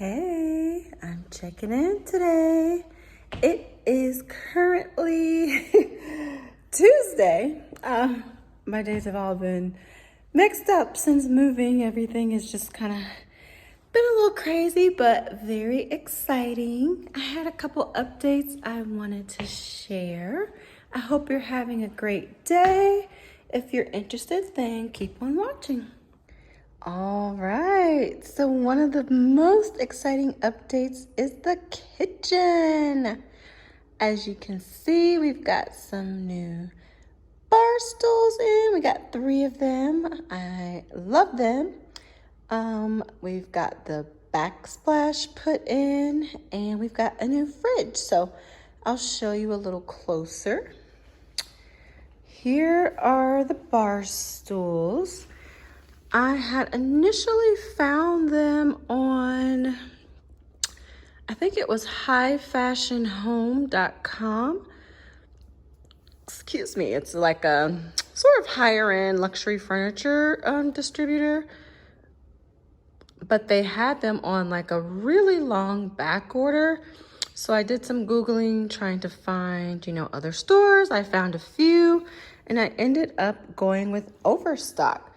Hey, I'm checking in today. It is currently Tuesday. My days have all been mixed up since moving. Everything has just kind of been a little crazy, but very exciting. I had a couple updates I wanted to share. I hope you're having a great day. If you're interested, then keep on watching. All right, so one of the most exciting updates is the kitchen. As you can see, we've got some new bar stools in. We got 3 of them. I love them. We've got the Backsplash put in, and we've got a new fridge. So I'll show you a little closer. Here are the bar stools. I had initially found them on, I think it was highfashionhome.com. Excuse me, it's like a sort of higher end luxury furniture distributor. But they had them on like a really long back order. So I did some Googling trying to find, other stores. I found a few and I ended up going with Overstock.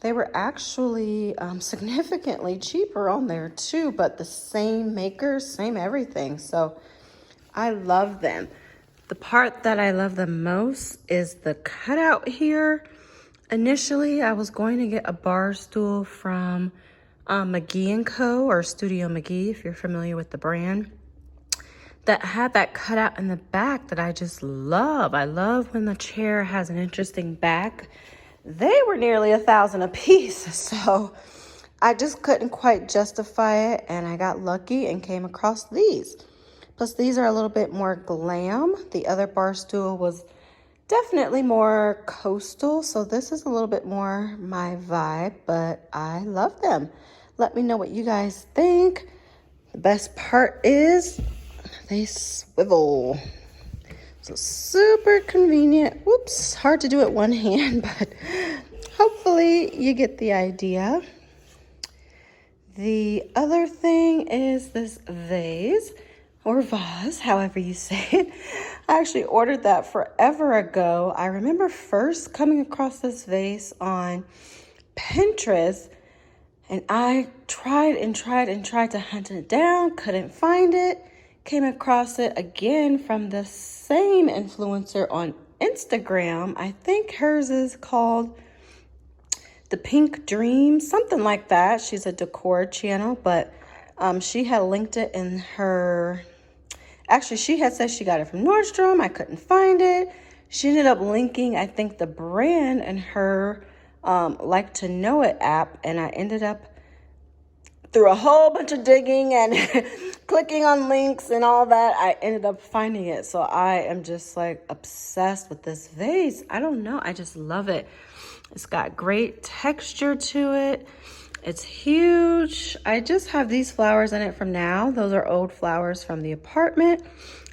They were actually significantly cheaper on there too, but the same makers, same everything. So I love them. The part that I love the most is the cutout here. Initially, I was going to get a bar stool from McGee & Co. or Studio McGee, if you're familiar with the brand, that had that cutout in the back that I just love. I love when the chair has an interesting back. They were nearly $1,000 a piece, so I just couldn't quite justify it, and I got lucky and came across these. Plus, these are a little bit more glam. The other bar stool was definitely more coastal, so this is a little bit more my vibe, but I love them. Let me know what you guys think. The best part is they swivel. So super convenient. Whoops, hard to do it one hand, but hopefully you get the idea. The other thing is this vase or vase, however you say it. I actually ordered that forever ago. I remember first coming across this vase on Pinterest, and I tried to hunt it down, couldn't find it. Came across it again from the same influencer on Instagram. I think hers is called The Pink Dream, something like that. She's a decor channel, but she had linked it in her... Actually, she had said she got it from Nordstrom. I couldn't find it. She ended up linking, I think, the brand in her Like to Know It app, and I ended up through a whole bunch of digging and clicking on links and all that, I ended up finding it. So I am just like obsessed with this vase. I don't know, I just love it. It's got great texture to it. It's huge. I just have these flowers in it from now. Those are old flowers from the apartment.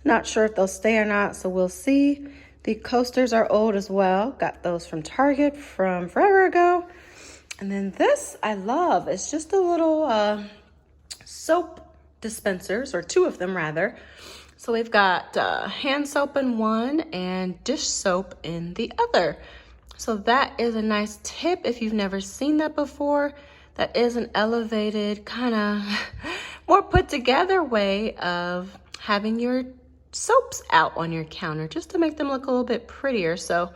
Not sure if they'll stay or not, so we'll see. The coasters are old as well. Got those from Target from forever ago. And then this I love. It's just a little soap dispensers, or 2 of them rather. So we've got hand soap in one and dish soap in the other. So that is a nice tip if you've never seen that before. That is an elevated, kind of more put together way of having your soaps out on your counter just to make them look a little bit prettier. So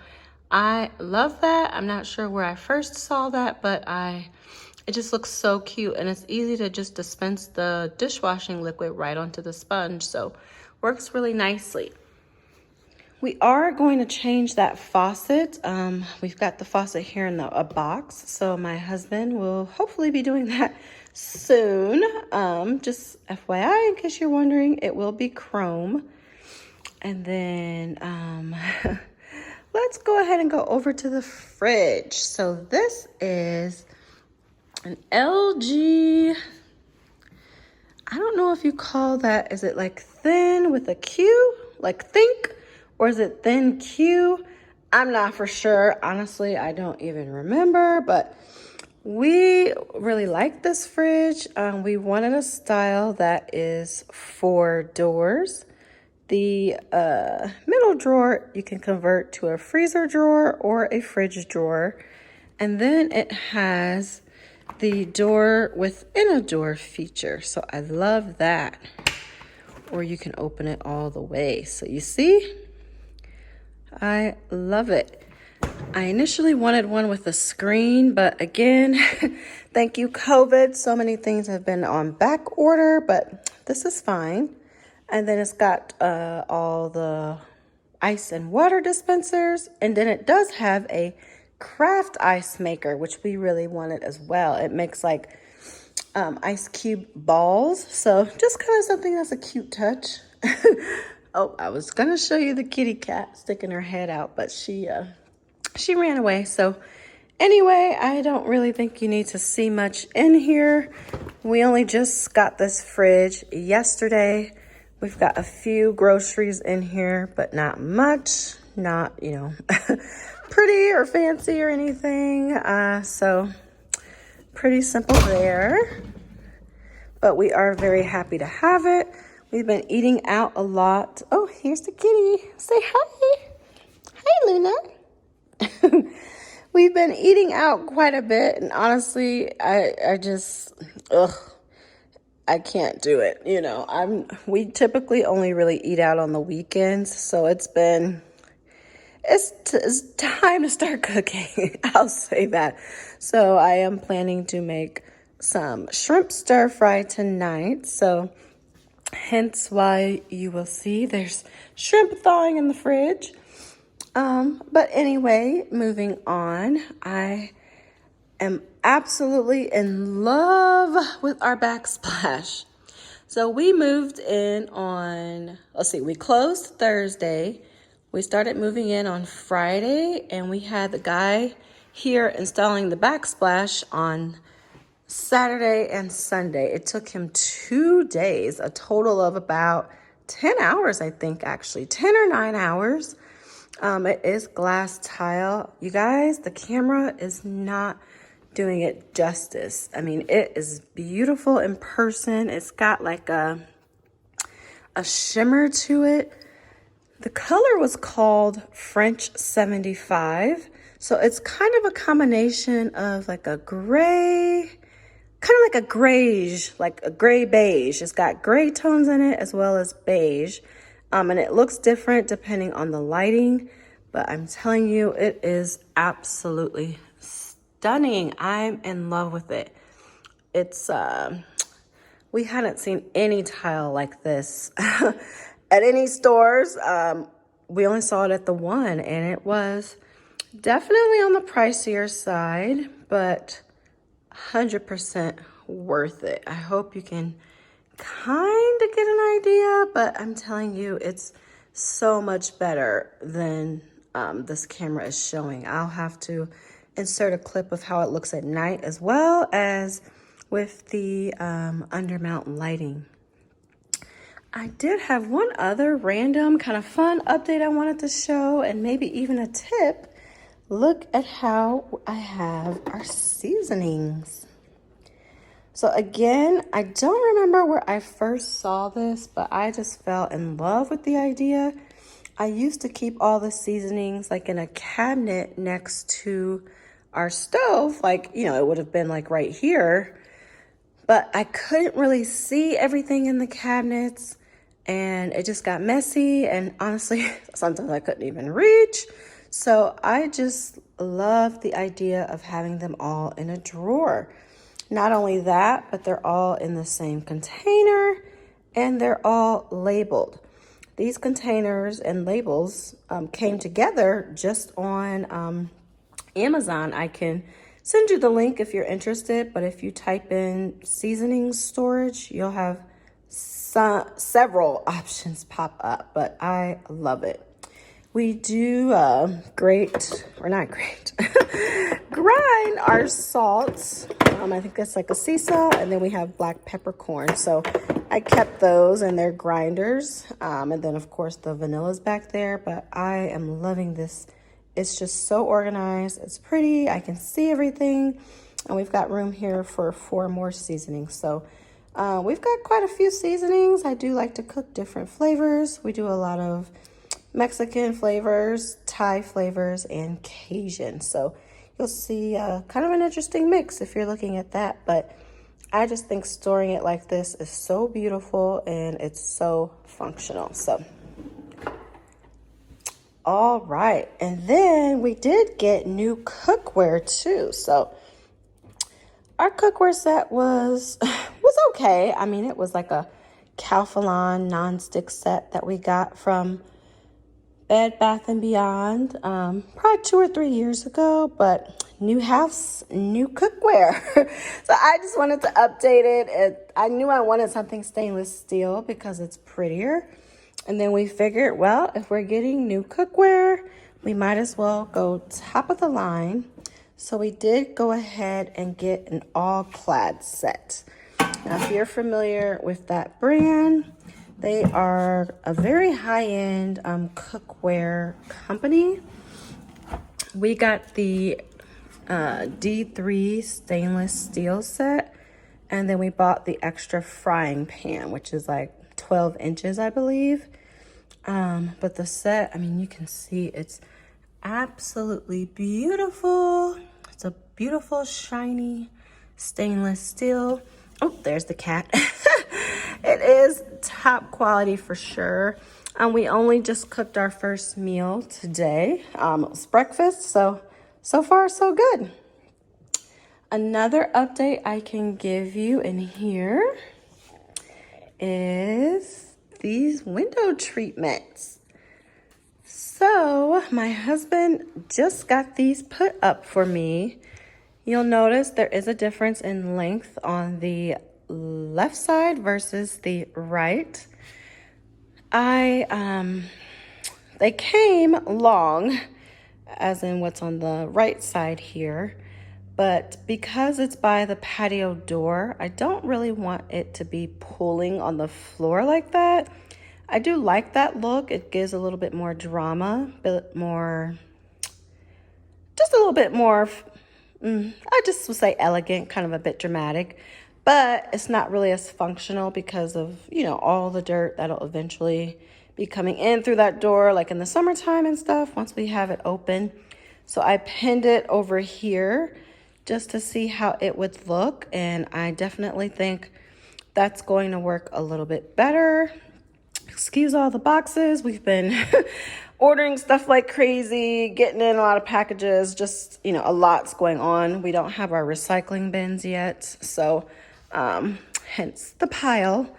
I love that. I'm not sure where I first saw that, but it just looks so cute, and it's easy to just dispense the dishwashing liquid right onto the sponge, so works really nicely. We are going to change that faucet. We've got the faucet here in a box, so my husband will hopefully be doing that soon. Just FYI, in case you're wondering, it will be chrome. And then let's go ahead and go over to the fridge. So this is an LG, I don't know if you call that, is it like thin with a Q, like think, or is it thin Q? I'm not for sure. Honestly, I don't even remember, but We really like this fridge. We wanted a style that is 4 doors. The middle drawer you can convert to a freezer drawer or a fridge drawer. And then it has the door within a door feature. So I love that. Or you can open it all the way. So you see, I love it. I initially wanted one with a screen, but again, thank you, COVID. So many things have been on back order, but this is fine. And then it's got all the ice and water dispensers. And then it does have a craft ice maker, which we really wanted as well. It makes like ice cube balls. So just kind of something that's a cute touch. Oh, I was gonna show you the kitty cat sticking her head out, but she ran away. So anyway, I don't really think you need to see much in here. We only just got this fridge yesterday. We've got a few groceries in here, but not much, not, you know, pretty or fancy or anything. So pretty simple there, but we are very happy to have it. We've been eating out a lot. Oh, here's the kitty. Say hi. Hi, Luna. We've been eating out quite a bit, and honestly, I just, I can't do it. You know, we typically only really eat out on the weekends, so it's time to start cooking. I'll say that. So I am planning to make some shrimp stir fry tonight. So hence why you will see there's shrimp thawing in the fridge. But anyway, moving on, I am absolutely in love with our Backsplash. So we moved in on, we closed Thursday. We started moving in on Friday, and we had the guy here installing the Backsplash on Saturday and Sunday. It took him 2 days, a total of about 10 hours, I think, actually, 10 or 9 hours. It is glass tile. You guys, the camera is not doing it justice. I mean, it is beautiful in person. It's got like a shimmer to it. The color was called French 75. So it's kind of a combination of like a gray, kind of like a grayish, like a gray beige. It's got gray tones in it as well as beige. And it looks different depending on the lighting, but I'm telling you, it is absolutely stunning. I'm in love with it. It's, we hadn't seen any tile like this at any stores. We only saw it at the one, and it was definitely on the pricier side, but 100% worth it. I hope you can kind of get an idea, but I'm telling you, it's so much better than this camera is showing. I'll have to insert a clip of how it looks at night as well as with the undermount lighting. I did have one other random kind of fun update I wanted to show, and maybe even a tip. Look at how I have our seasonings. So again, I don't remember where I first saw this, but I just fell in love with the idea. I used to keep all the seasonings like in a cabinet next to our stove. Like, you know, it would have been like right here, but I couldn't really see everything in the cabinets, and it just got messy. And honestly, sometimes I couldn't even reach. So I just love the idea of having them all in a drawer. Not only that, but they're all in the same container, and they're all labeled. These containers and labels came together just on Amazon. I can send you the link if you're interested, but if you type in seasoning storage, you'll have several options pop up, but I love it. We do grind our salts. I think that's like a sea salt, and then we have black peppercorn. So I kept those in their grinders. And then of course the vanilla's back there, but I am loving this. It's just so organized. It's pretty. I can see everything. And we've got room here for 4 more seasonings. So we've got quite a few seasonings. I do like to cook different flavors. We do a lot of Mexican flavors, Thai flavors, and Cajun. So you'll see kind of an interesting mix if you're looking at that. But I just think storing it like this is so beautiful and it's so functional. So, all right. And then we did get new cookware too. So our cookware set was okay. I mean, it was like a Calphalon non-stick set that we got from Bed Bath & Beyond, probably 2 or 3 years ago, but new house, new cookware. So I just wanted to update it. I knew I wanted something stainless steel because it's prettier. And then we figured, well, if we're getting new cookware, we might as well go top of the line. So we did go ahead and get an all-clad set. Now, if you're familiar with that brand, they are a very high-end cookware company. We got the D3 stainless steel set, and then we bought the extra frying pan, which is like 12 inches, I believe. But the set, I mean, you can see it's absolutely beautiful. It's a beautiful, shiny stainless steel. Oh, there's the cat. It is top quality for sure. We only just cooked our first meal today. It was breakfast, so far so good. Another update I can give you in here is these window treatments. So my husband just got these put up for me. You'll notice there is a difference in length on the left side versus the right. They came long, as in what's on the right side here, but because it's by the patio door, I don't really want it to be pulling on the floor like that. I do like that look. It gives a little bit more drama, just a little bit more, I just would say elegant, kind of a bit dramatic. But it's not really as functional because of, all the dirt that'll eventually be coming in through that door, like in the summertime and stuff, once we have it open. So I pinned it over here just to see how it would look. And I definitely think that's going to work a little bit better. Excuse all the boxes. We've been ordering stuff like crazy, getting in a lot of packages, just, a lot's going on. We don't have our recycling bins yet. So hence the pile,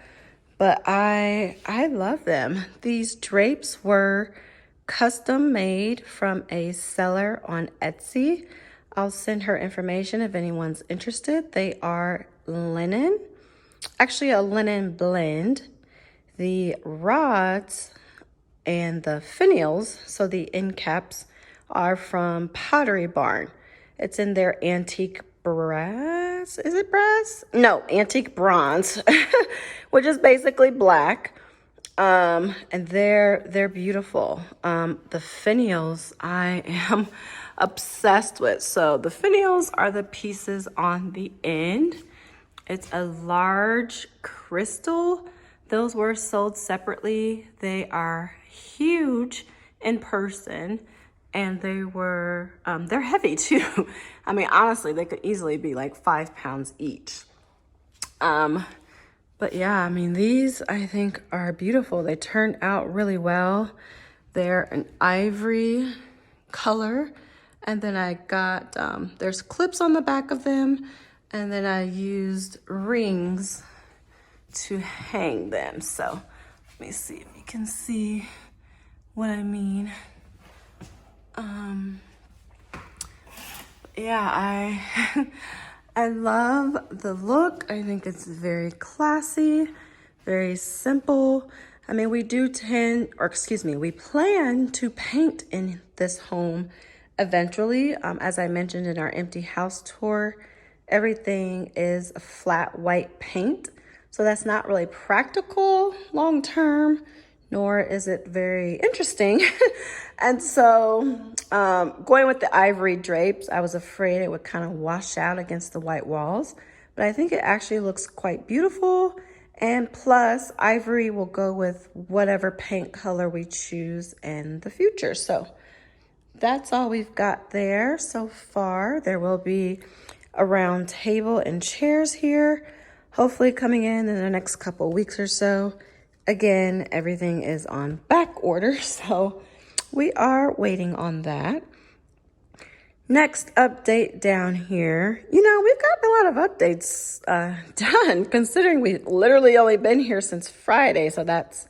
but I love them. These drapes were custom made from a seller on Etsy. I'll send her information if anyone's interested. They are linen, actually a linen blend. The rods and the finials, so the end caps, are from Pottery Barn. It's in their antique brass. Is it brass? No, antique bronze, which is basically black. And they're beautiful. The finials I am obsessed with. So the finials are the pieces on the end. It's a large crystal. Those were sold separately. They are huge in person. And they're heavy too. I mean, honestly, they could easily be like 5 pounds each. But yeah, I mean, these I think are beautiful. They turned out really well. They're an ivory color. And then I got, there's clips on the back of them. And then I used rings to hang them. So let me see if you can see what I mean. Yeah, I love the look. I think it's very classy, very simple. I mean, we plan to paint in this home eventually. As I mentioned in our empty house tour, everything is a flat white paint. So that's not really practical long term, nor is it very interesting. And so going with the ivory drapes, I was afraid it would kind of wash out against the white walls, but I think it actually looks quite beautiful. And plus, ivory will go with whatever paint color we choose in the future. So that's all we've got there so far. There will be a round table and chairs here, hopefully coming in the next couple weeks or so. Again, everything is on back order, so we are waiting on that. Next update down here. You know, we've gotten a lot of updates done, considering we've literally only been here since Friday. So that's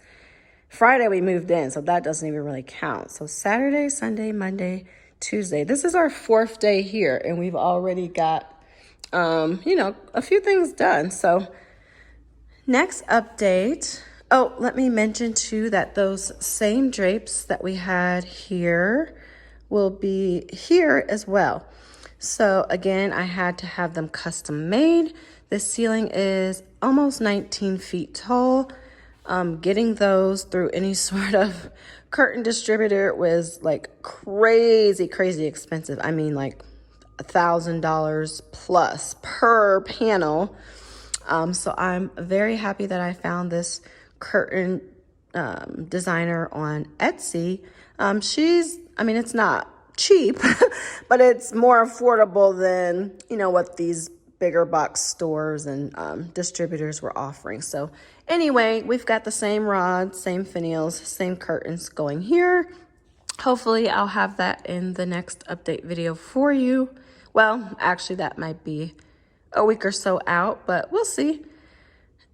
Friday we moved in, so that doesn't even really count. So Saturday, Sunday, Monday, Tuesday. This is our 4th day here, and we've already got, you know, a few things done. So next update. Oh, let me mention too that those same drapes that we had here will be here as well. So again, I had to have them custom made. The ceiling is almost 19 feet tall. Getting those through any sort of curtain distributor was like crazy expensive. I mean, like $1,000 plus per panel. So I'm very happy that I found this curtain designer on Etsy. I mean, it's not cheap, but it's more affordable than, you know, what these bigger box stores and distributors were offering. So anyway, we've got the same rods, same finials, same curtains going here. Hopefully I'll have that in the next update video for you. Well, actually that might be a week or so out, but we'll see.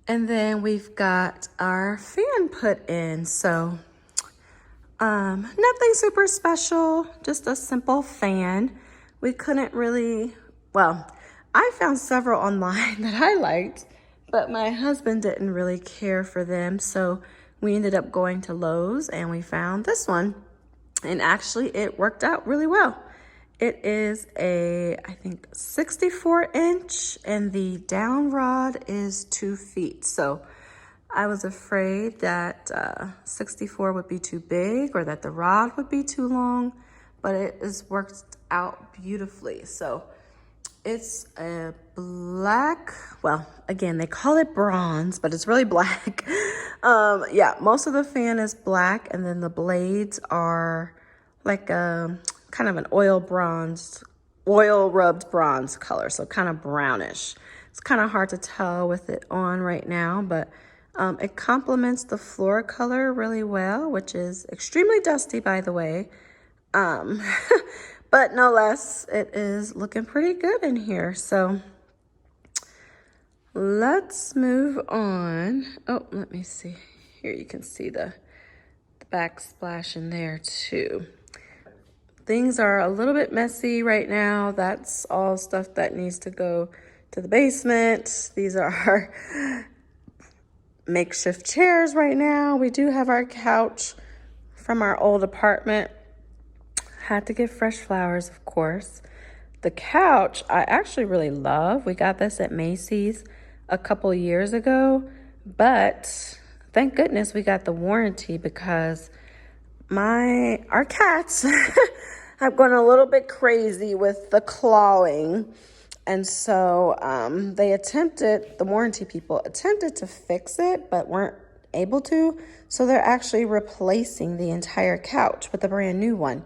And then we've got our fan put in. So nothing super special, just a simple fan. We couldn't really, well, I found several online that I liked, but my husband didn't really care for them. So we ended up going to Lowe's and we found this one. And actually it worked out really well. It is I think 64 inch and the down rod is 2 feet. So I was afraid that 64 would be too big or that the rod would be too long, but it is worked out beautifully. So it's a black, well, again, they call it bronze, but it's really black. Yeah, most of the fan is black, and then the blades are like a kind of an oil rubbed bronze color, so kind of brownish. It's kind of hard to tell with it on right now, but it complements the floor color really well, which is extremely dusty, by the way. But no less, it is looking pretty good in here. So let's move on. Oh, let me see. Here you can see the backsplash in there too. Things are a little bit messy right now. That's all stuff that needs to go to the basement. These are our makeshift chairs right now. We do have our couch from our old apartment. Had to get fresh flowers, of course. The couch, I actually really love. We got this at Macy's a couple years ago, but thank goodness we got the warranty because our cats have gone a little bit crazy with the clawing. And so the warranty people attempted to fix it, but weren't able to. So they're actually replacing the entire couch with a brand new one.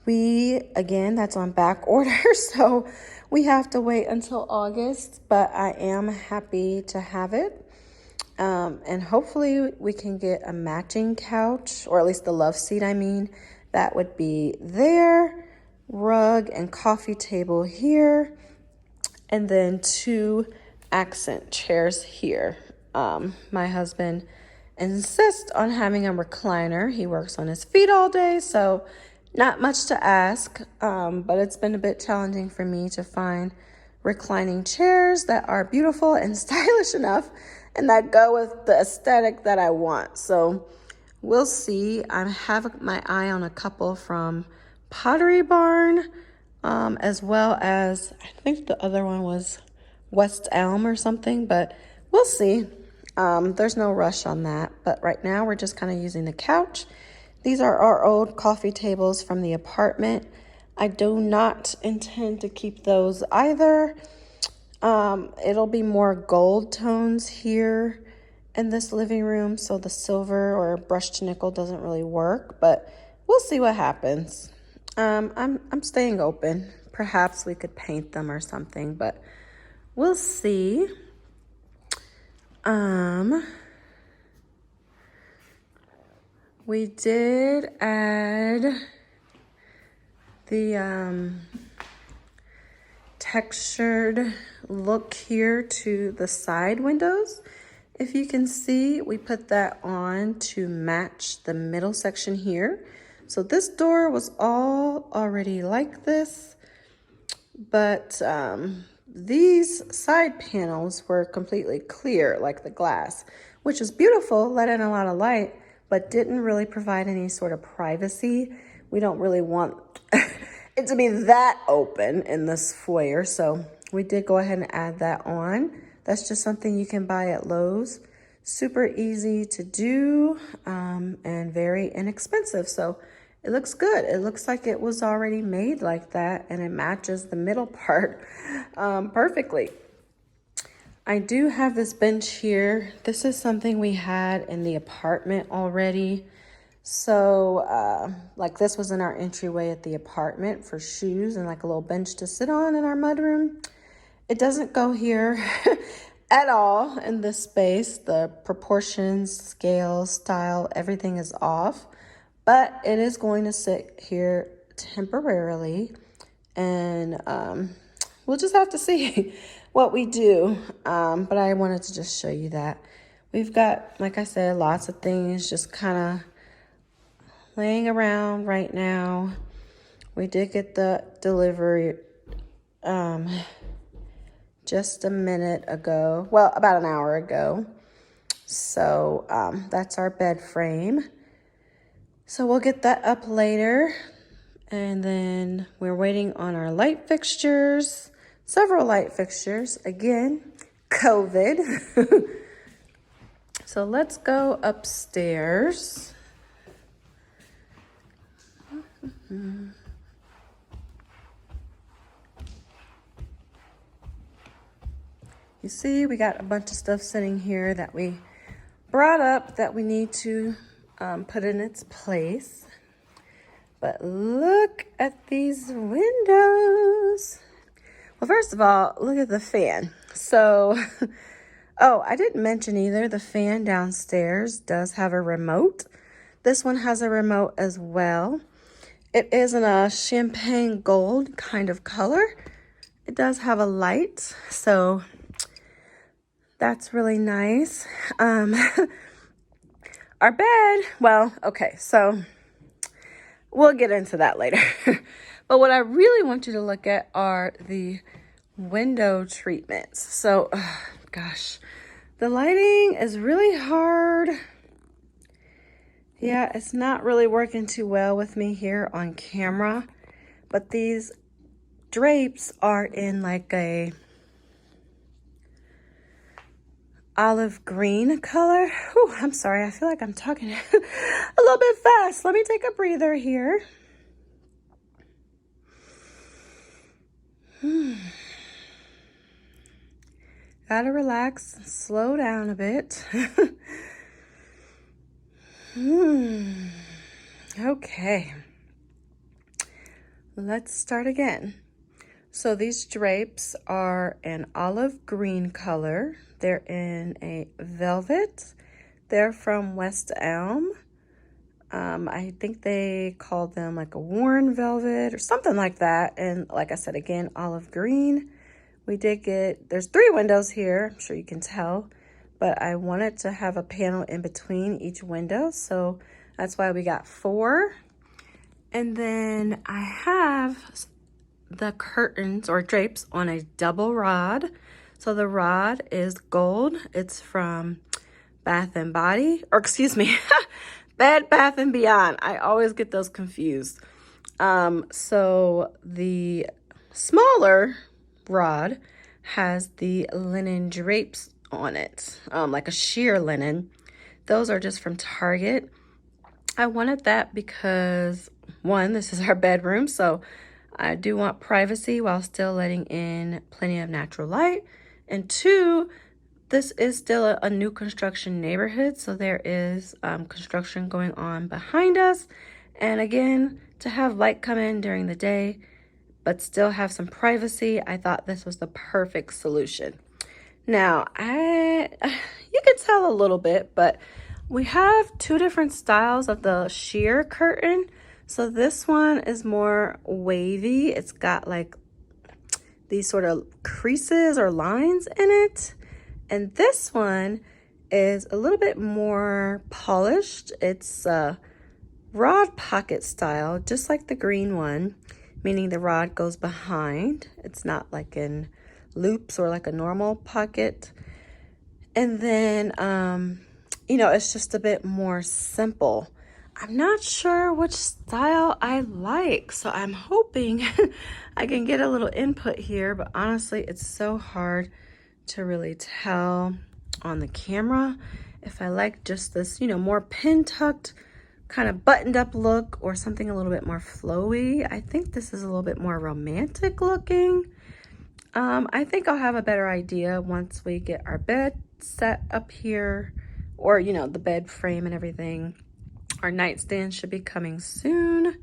Again, that's on back order, so we have to wait until August, but I am happy to have it. And hopefully we can get a matching couch, or at least the love seat, that would be there, rug and coffee table here, and then 2 accent chairs here. My husband insists on having a recliner. He works on his feet all day, so not much to ask, but it's been a bit challenging for me to find reclining chairs that are beautiful and stylish enough and that go with the aesthetic that I want. So we'll see. I have my eye on a couple from Pottery Barn, as well as, I think the other one was West Elm or something, but we'll see. There's no rush on that, but right now we're just kind of using the couch. These are our old coffee tables from the apartment. I do not intend to keep those either. It'll be more gold tones here in this living room, so the silver or brushed nickel doesn't really work, but we'll see what happens. I'm staying open. Perhaps we could paint them or something, but we'll see. We did add the textured look here to the side windows. If you can see, we put that on to match the middle section here. So this door was all already like this, but these side panels were completely clear, like the glass, which is beautiful, let in a lot of light, but didn't really provide any sort of privacy. We don't really want it to be that open in this foyer, so we did go ahead and add that on. That's just something you can buy at Lowe's. Super easy to do and very inexpensive, so it looks good. It looks like it was already made like that, and it matches the middle part perfectly. I do have this bench here. This is something we had in the apartment already. So like this was in our entryway at the apartment for shoes and like a little bench to sit on in our mudroom. It doesn't go here at all in this space. The proportions, scale, style, everything is off. But it is going to sit here temporarily, and we'll just have to see what we do. But I wanted to just show you that. We've got, like I said, lots of things just kind of laying around right now. We did get the delivery just a minute ago. Well, about an hour ago. So that's our bed frame. So we'll get that up later. And then we're waiting on our light fixtures, several light fixtures. Again, COVID. So let's go upstairs. You see, we got a bunch of stuff sitting here that we brought up that we need to put in its place. But look at these windows. Well, first of all, look at the fan. So, oh, I didn't mention either, the fan downstairs does have a remote. This one has a remote as well. It is in a champagne gold kind of color. It does have a light, so that's really nice. Our bed, well, okay, so we'll get into that later. But what I really want you to look at are the window treatments. So, gosh, the lighting is really hard. Yeah, it's not really working too well with me here on camera. But these drapes are in like a olive green color. Whew, I'm sorry, I feel like I'm talking a little bit fast. Let me take a breather here. Gotta relax, slow down a bit. Okay, let's start again. So these drapes are an olive green color. They're in a velvet. They're from West Elm. I think they called them like a worn velvet or something like that. And like I said, again, olive green. We did get, there's 3 windows here, I'm sure you can tell, but I wanted to have a panel in between each window. So that's why we got 4. And then I have the curtains or drapes on a double rod. So the rod is gold. It's from Bath and Body, or excuse me, Bed Bath and Beyond. I always get those confused. So the smaller rod has the linen drapes on it, like a sheer linen. Those are just from Target. I wanted that because, one, this is our bedroom, so I do want privacy while still letting in plenty of natural light. And two, this is still a new construction neighborhood, so there is construction going on behind us. And again, to have light come in during the day, but still have some privacy, I thought this was the perfect solution. Now, you can tell a little bit, but we have two different styles of the sheer curtain. So this one is more wavy. It's got like these sort of creases or lines in it. And this one is a little bit more polished. It's rod pocket style, just like the green one, meaning the rod goes behind. It's not like in loops or like a normal pocket. And then, you know, it's just a bit more simple. I'm not sure which style I like, so I'm hoping I can get a little input here, but honestly, it's so hard to really tell on the camera if I like just this, you know, more pin tucked, kind of buttoned up look or something a little bit more flowy. I think this is a little bit more romantic looking. I think I'll have a better idea once we get our bed set up here, or, you know, the bed frame and everything. Our nightstand should be coming soon.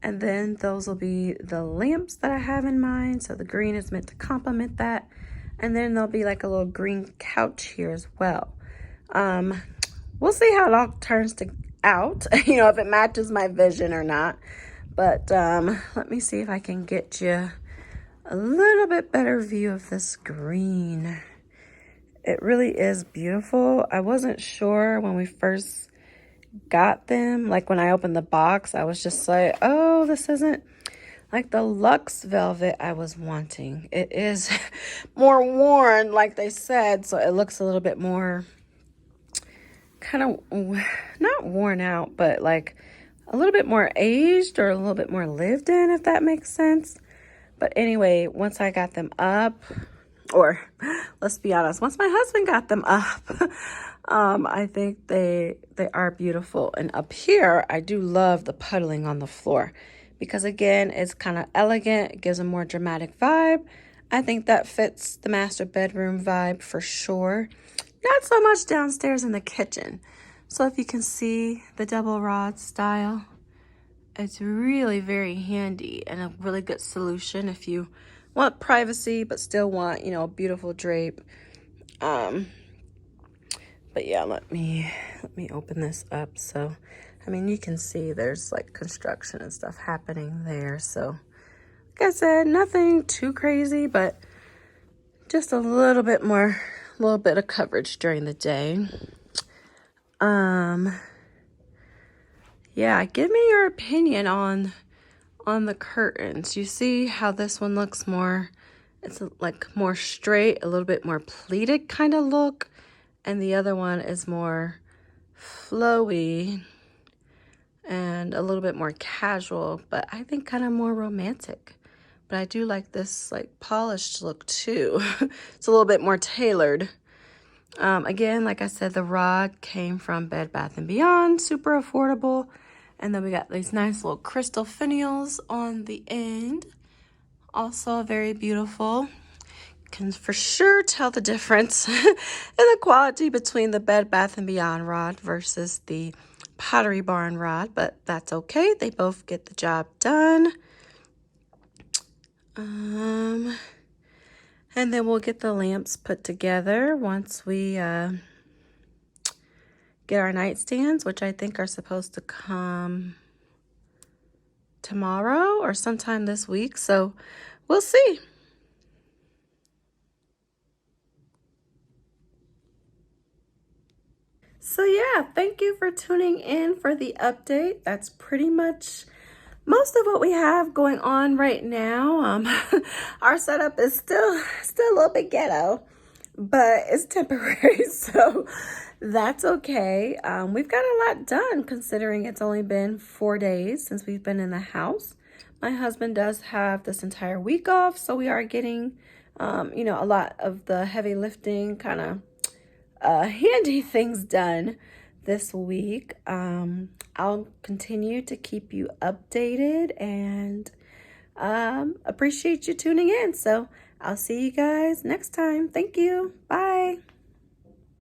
And then those will be the lamps that I have in mind. So the green is meant to complement that. And then there'll be like a little green couch here as well. We'll see how it all turns out, you know, if it matches my vision or not. But let me see if I can get you a little bit better view of this green. It really is beautiful. I wasn't sure when we first got them. Like when I opened the box, I was just like, oh, this isn't like the luxe velvet I was wanting. It is more worn, like they said, so it looks a little bit more kind of not worn out, but like a little bit more aged or a little bit more lived in, if that makes sense. But anyway, once I got them up, or let's be honest, once my husband got them up, I think they are beautiful. And up here, I do love the puddling on the floor because, again, it's kind of elegant. It gives a more dramatic vibe. I think that fits the master bedroom vibe for sure. Not so much downstairs in the kitchen. So if you can see the double rod style, it's really very handy and a really good solution if you want privacy but still want, you know, a beautiful drape. But yeah, let me open this up. So I mean, you can see there's like construction and stuff happening there. So like I said, nothing too crazy, but just a little bit of coverage during the day. Yeah, give me your opinion on the curtains. You see how this one looks more, it's like more straight, a little bit more pleated kind of look, and the other one is more flowy and a little bit more casual, but I think kind of more romantic. But I do like this like polished look too. It's a little bit more tailored. Again, like I said, the rod came from Bed Bath & Beyond, super affordable. And then we got these nice little crystal finials on the end. Also very beautiful. Can for sure tell the difference in the quality between the Bed Bath & Beyond rod versus the Pottery Barn rod, but that's okay. They both get the job done. And then we'll get the lamps put together once we get our nightstands, which I think are supposed to come tomorrow or sometime this week. So we'll see. So yeah, thank you for tuning in for the update. That's pretty much most of what we have going on right now. Our setup is still a little bit ghetto, but it's temporary, so that's okay. We've got a lot done considering it's only been 4 days since we've been in the house. My husband does have this entire week off, so we are getting, you know, a lot of the heavy lifting kind of handy things done this week. I'll continue to keep you updated and appreciate you tuning in. So I'll see you guys next time. Thank you. Bye.